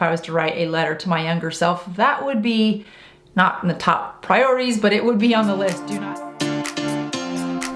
If I was to write a letter to my younger self, that would be not in the top priorities, but it would be on the list.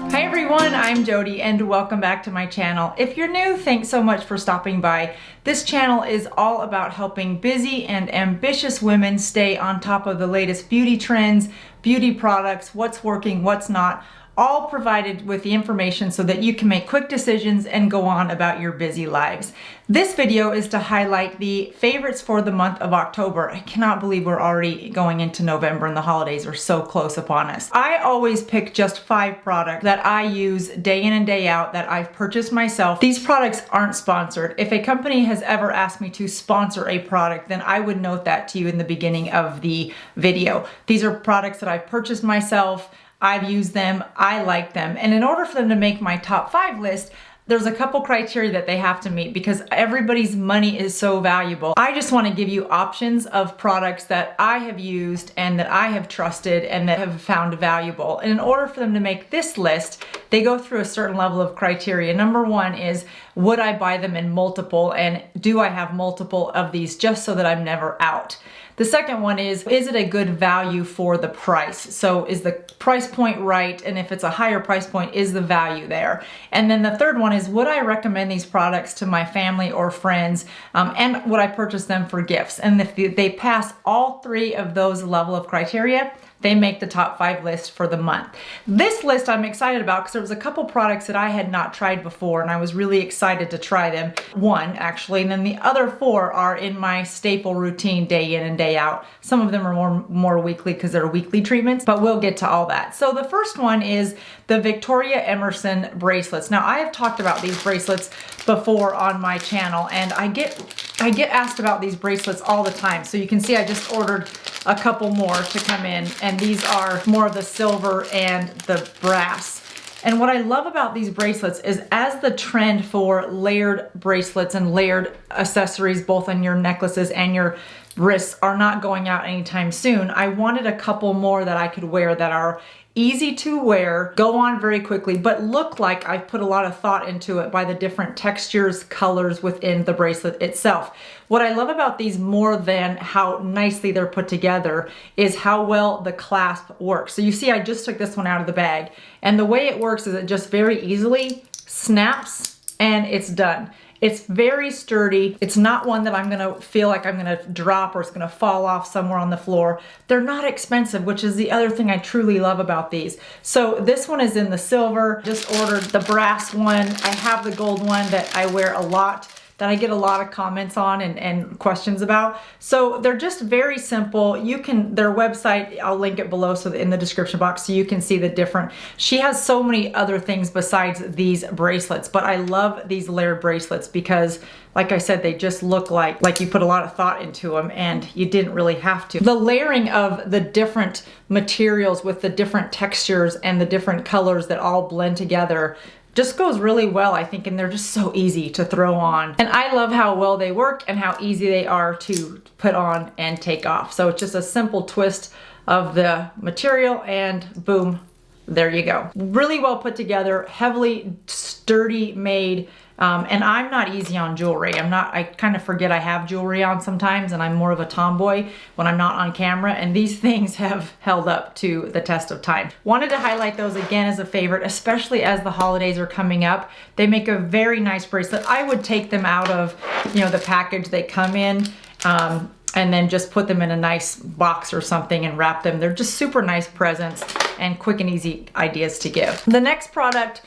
Hi everyone, I'm Jodi and welcome back to my channel. If you're new, thanks so much for stopping by. This channel is all about helping busy and ambitious women stay on top of the latest beauty trends, beauty products, what's working, what's not, all provided with the information so that you can make quick decisions and go on about your busy lives. This video is to highlight the favorites for the month of October. I cannot believe we're already going into November and the holidays are so close upon us. I always pick just 5 products that I use day in and day out that I've purchased myself. These products aren't sponsored. If a company has ever asked me to sponsor a product, then I would note that to you in the beginning of the video. These are products that I've purchased myself. I've used them, I like them. And in order for them to make my top 5 list, there's a couple criteria that they have to meet because everybody's money is so valuable. I just want to give you options of products that I have used and that I have trusted and that have found valuable. And in order for them to make this list, they go through a certain level of criteria. Number 1 is, would I buy them in multiple, and do I have multiple of these just so that I'm never out? The second one is it a good value for the price? So is the price point right? And if it's a higher price point, is the value there? And then the third one is, would I recommend these products to my family or friends? And would I purchase them for gifts? And if they pass all 3 of those level of criteria, they make the top 5 list for the month. This list I'm excited about because there was a couple products that I had not tried before and I was really excited to try them. 1 actually, and then the other 4 are in my staple routine day in and day out. Some of them are more weekly because they're weekly treatments, but we'll get to all that. So the first one is the Victoria Emerson bracelets. Now I have talked about these bracelets before on my channel and I get asked about these bracelets all the time. So you can see I just ordered a couple more to come in, and these are more of the silver and the brass. And what I love about these bracelets is as the trend for layered bracelets and layered accessories, both on your necklaces and your wrists, are not going out anytime soon, I wanted a couple more that I could wear that are easy to wear, go on very quickly, but look like I've put a lot of thought into it by the different textures, colors within the bracelet itself. What I love about these more than how nicely they're put together is how well the clasp works. So you see I just took this one out of the bag, and the way it works is it just very easily snaps and it's done. It's very sturdy. It's not one that I'm gonna feel like I'm gonna drop or it's gonna fall off somewhere on the floor. They're not expensive, which is the other thing I truly love about these. So this one is in the silver. Just ordered the brass one. I have the gold one that I wear a lot, that I get a lot of comments on and questions about. So they're just very simple. Their website, I'll link it below so in the description box so you can see the different. She has so many other things besides these bracelets, but I love these layered bracelets because, like I said, they just look like you put a lot of thought into them and you didn't really have to. The layering of the different materials with the different textures and the different colors that all blend together just goes really well, I think, and they're just so easy to throw on. And I love how well they work and how easy they are to put on and take off. So it's just a simple twist of the material and boom, there you go. Really well put together, heavily sturdy made, and I'm not easy on jewelry. I kind of forget I have jewelry on sometimes, and I'm more of a tomboy when I'm not on camera, and these things have held up to the test of time. Wanted to highlight those again as a favorite, especially as the holidays are coming up. They make a very nice bracelet. I would take them out of, the package they come in, and then just put them in a nice box or something and wrap them. They're just super nice presents and quick and easy ideas to give. The next product,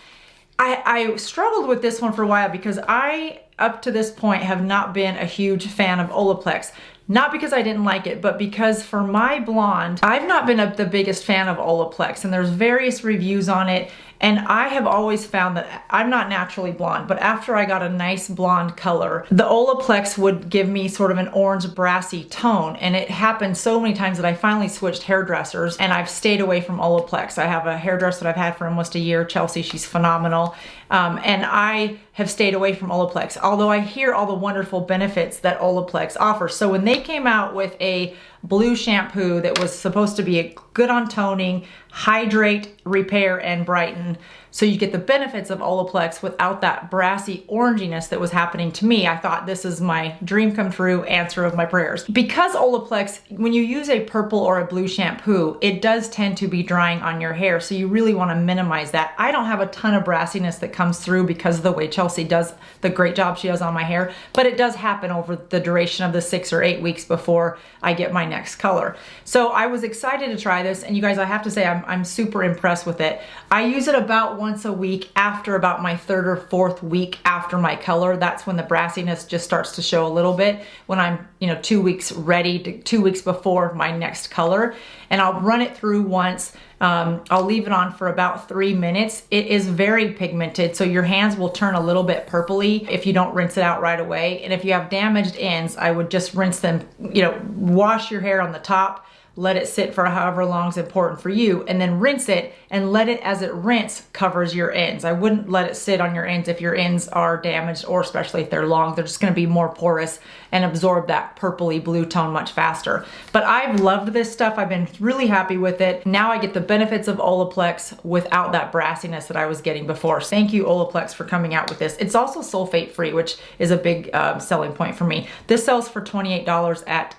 I struggled with this one for a while because I, up to this point, have not been a huge fan of Olaplex. Not because I didn't like it, but because for my blonde, I've not been the biggest fan of Olaplex, and there's various reviews on it. And I have always found that I'm not naturally blonde, but after I got a nice blonde color, the Olaplex would give me sort of an orange brassy tone. And it happened so many times that I finally switched hairdressers and I've stayed away from Olaplex. I have a hairdresser that I've had for almost a year, Chelsea, she's phenomenal. And I have stayed away from Olaplex, although I hear all the wonderful benefits that Olaplex offers. So when they came out with a blue shampoo that was supposed to be good on toning, hydrate, repair, and brighten. So you get the benefits of Olaplex without that brassy oranginess that was happening to me. I thought this is my dream come true, answer of my prayers. Because Olaplex, when you use a purple or a blue shampoo, it does tend to be drying on your hair. So you really want to minimize that. I don't have a ton of brassiness that comes through because of the way Chelsea does the great job she does on my hair, but it does happen over the duration of the 6 or 8 weeks before I get my next color. So I was excited to try this, and you guys, I have to say I'm super impressed with it. I use it about once a week after about my 3rd or 4th week after my color. That's when the brassiness just starts to show a little bit, when I'm 2 weeks ready, 2 weeks before my next color. And I'll run it through once. I'll leave it on for about 3 minutes. It is very pigmented, so your hands will turn a little bit purpley if you don't rinse it out right away. And if you have damaged ends, I would just rinse them, wash your hair on the top, let it sit for however long is important for you, and then rinse it, and let it, as it rinse, covers your ends. I wouldn't let it sit on your ends if your ends are damaged, or especially if they're long. They're just gonna be more porous and absorb that purpley blue tone much faster. But I've loved this stuff. I've been really happy with it. Now I get the benefits of Olaplex without that brassiness that I was getting before. So thank you, Olaplex, for coming out with this. It's also sulfate free, which is a big selling point for me. This sells for $28 at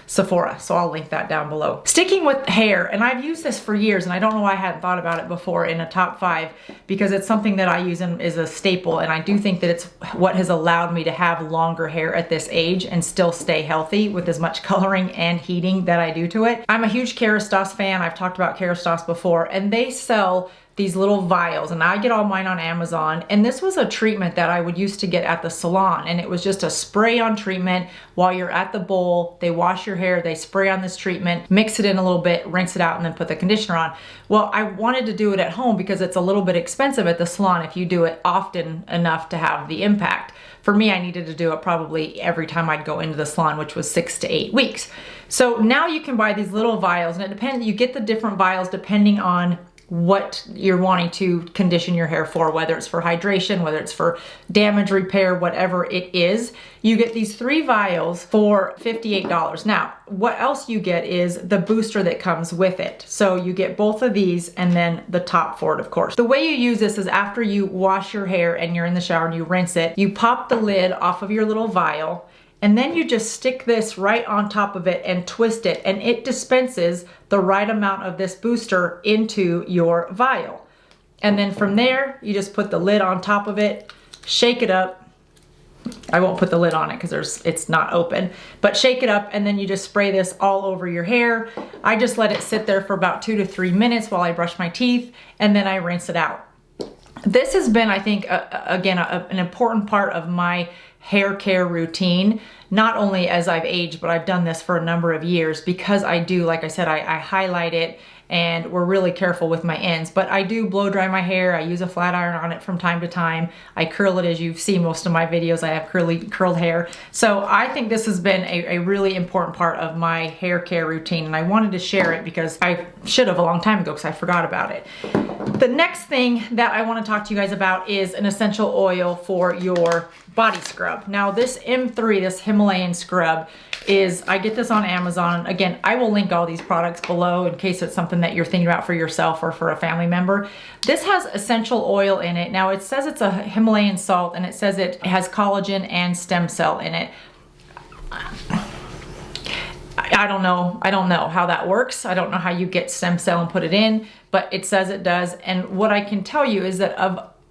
Sephora, so I'll link that down below. Sticking with hair, and I've used this for years, and I don't know why I hadn't thought about it before in a top 5, because it's something that I use and is a staple, and I do think that it's what has allowed me to have longer hair at this age and still stay healthy with as much coloring and heating that I do to it. I'm a huge Kérastase fan. I've talked about Kérastase before, and they sell these little vials, and I get all mine on Amazon. And this was a treatment that I would used to get at the salon, and it was just a spray on treatment while you're at the bowl. They wash your hair, they spray on this treatment, mix it in a little bit, rinse it out, and then put the conditioner on. Well, I wanted to do it at home because it's a little bit expensive at the salon if you do it often enough to have the impact. For me, I needed to do it probably every time I'd go into the salon, which was 6 to 8 weeks. So now you can buy these little vials, and it depends, you get the different vials depending on what you're wanting to condition your hair for, whether it's for hydration, whether it's for damage repair, whatever it is. You get these 3 vials for $58. Now, what else you get is the booster that comes with it. So you get both of these and then the top for it, of course. The way you use this is after you wash your hair and you're in the shower and you rinse it, you pop the lid off of your little vial, and then you just stick this right on top of it and twist it, and it dispenses the right amount of this booster into your vial. And then from there, you just put the lid on top of it, shake it up. I won't put the lid on it because it's not open, but shake it up, and then you just spray this all over your hair. I just let it sit there for about 2 to 3 minutes while I brush my teeth, and then I rinse it out. This has been, I think, again, an important part of my hair care routine, not only as I've aged, but I've done this for a number of years because I do, like I said, I highlight it, and we're really careful with my ends, but I do blow dry my hair. I use a flat iron on it from time to time. I curl it, as you've seen most of my videos. I have curled hair. So I think this has been a really important part of my hair care routine, and I wanted to share it because I should have a long time ago because I forgot about it. The next thing that I want to talk to you guys about is an essential oil for your body scrub. Now this M3, this Himalayan scrub, I get this on Amazon. Again, I will link all these products below in case it's something that you're thinking about for yourself or for a family member. This has essential oil in it. Now it says it's a Himalayan salt, and it says it has collagen and stem cell in it. I don't know how that works. I don't know how you get stem cell and put it in, but it says it does. And what I can tell you is that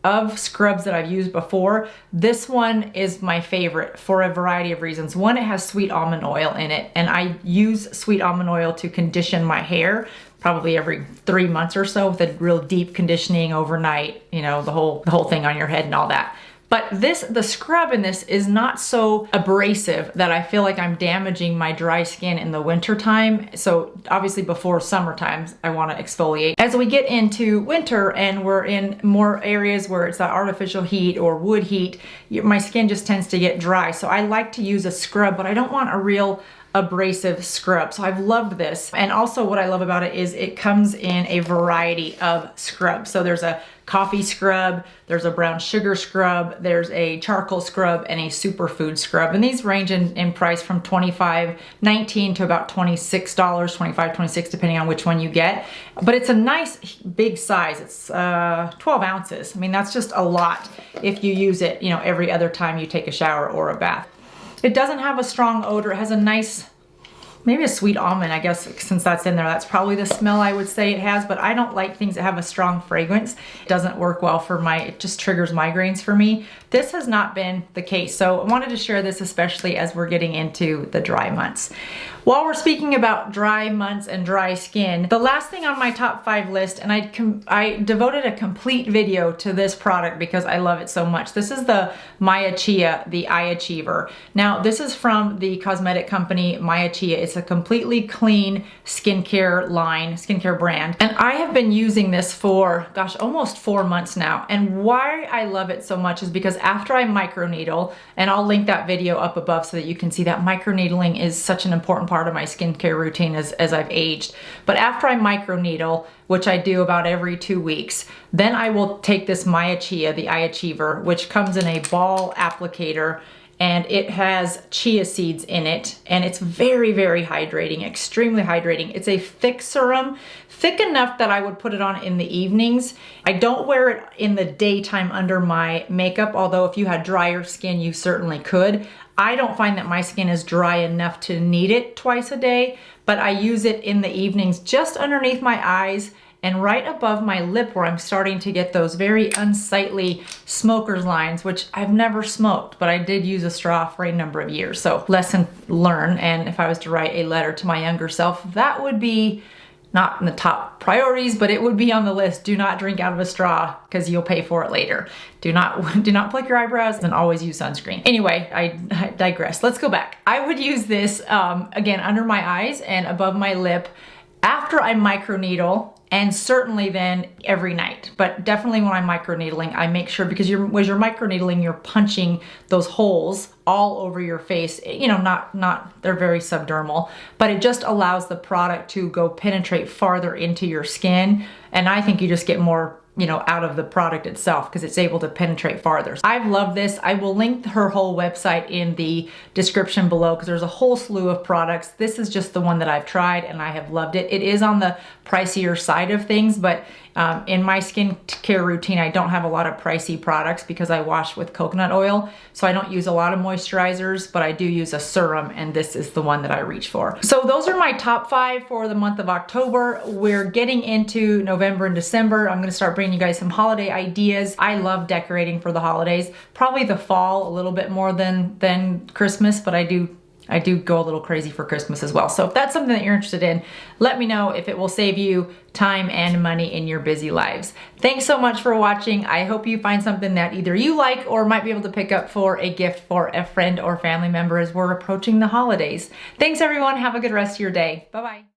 of scrubs that I've used before, this one is my favorite for a variety of reasons. One, it has sweet almond oil in it, and I use sweet almond oil to condition my hair probably every 3 months or so with a real deep conditioning overnight, the whole thing on your head and all that. But the scrub in this is not so abrasive that I feel like I'm damaging my dry skin in the winter time. So obviously before summertime, I want to exfoliate. As we get into winter and we're in more areas where it's that artificial heat or wood heat, my skin just tends to get dry. So I like to use a scrub, but I don't want a real abrasive scrub. So I've loved this. And also what I love about it is it comes in a variety of scrubs. So there's a coffee scrub, there's a brown sugar scrub, there's a charcoal scrub, and a superfood scrub. And these range in price from $25.19 to about $26, $25, $26, depending on which one you get. But it's a nice big size. It's 12 ounces. I mean, that's just a lot if you use it, you know, every other time you take a shower or a bath. It doesn't have a strong odor. It has a nice, maybe a sweet almond, I guess, since that's in there. That's probably the smell I would say it has, but I don't like things that have a strong fragrance. It doesn't work well for it just triggers migraines for me. This has not been the case. So I wanted to share this, especially as we're getting into the dry months. While we're speaking about dry months and dry skin, the last thing on my top 5 list, and I devoted a complete video to this product because I love it so much. This is the Chia, the Eye Achiever. Now, this is from the cosmetic company Chia. It's a completely clean skincare line, skincare brand. And I have been using this for, gosh, almost 4 months now. And why I love it so much is because after I microneedle, and I'll link that video up above so that you can see that microneedling is such an important part of my skincare routine as I've aged. But after I microneedle, which I do about every 2 weeks, then I will take this Chia, the Eye Achiever, which comes in a ball applicator, and it has chia seeds in it, and it's very, very hydrating, extremely hydrating. It's a thick serum, thick enough that I would put it on in the evenings. I don't wear it in the daytime under my makeup, although if you had drier skin, you certainly could. I don't find that my skin is dry enough to need it twice a day, but I use it in the evenings just underneath my eyes and right above my lip where I'm starting to get those very unsightly smoker's lines, which I've never smoked, but I did use a straw for a number of years. So lesson learned, and if I was to write a letter to my younger self, that would be not in the top priorities, but it would be on the list. Do not drink out of a straw because you'll pay for it later. Do not pluck your eyebrows, and always use sunscreen. Anyway, I digress. Let's go back. I would use this again under my eyes and above my lip after I microneedle, and certainly then every night. But definitely when I'm microneedling, I make sure, because as you're microneedling, you're punching those holes all over your face. You know, they're very subdermal, but it just allows the product to go penetrate farther into your skin. And I think you just get more, you know, out of the product itself because it's able to penetrate farther. I've loved this. I will link her whole website in the description below because there's a whole slew of products. This is just the one that I've tried and I have loved it. It is on the pricier side of things, but in my skincare routine, I don't have a lot of pricey products because I wash with coconut oil. So I don't use a lot of moisturizers, but I do use a serum, and this is the one that I reach for. So those are my top 5 for the month of October. We're getting into November and December. I'm gonna start bringing you guys some holiday ideas. I love decorating for the holidays. Probably the fall a little bit more than Christmas, but I do go a little crazy for Christmas as well. So if that's something that you're interested in, let me know if it will save you time and money in your busy lives. Thanks so much for watching. I hope you find something that either you like or might be able to pick up for a gift for a friend or family member as we're approaching the holidays. Thanks everyone. Have a good rest of your day. Bye-bye.